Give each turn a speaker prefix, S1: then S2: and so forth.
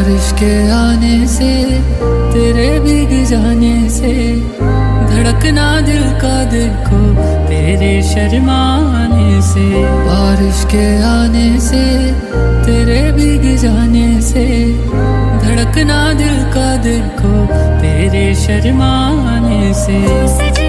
S1: बारिश के आने से, तेरे भीग जाने से, धड़कना दिल का देखो तेरे शर्माने से। बारिश के आने से, तेरे भीग जाने से, धड़कना दिल का देखो तेरे शर्माने से।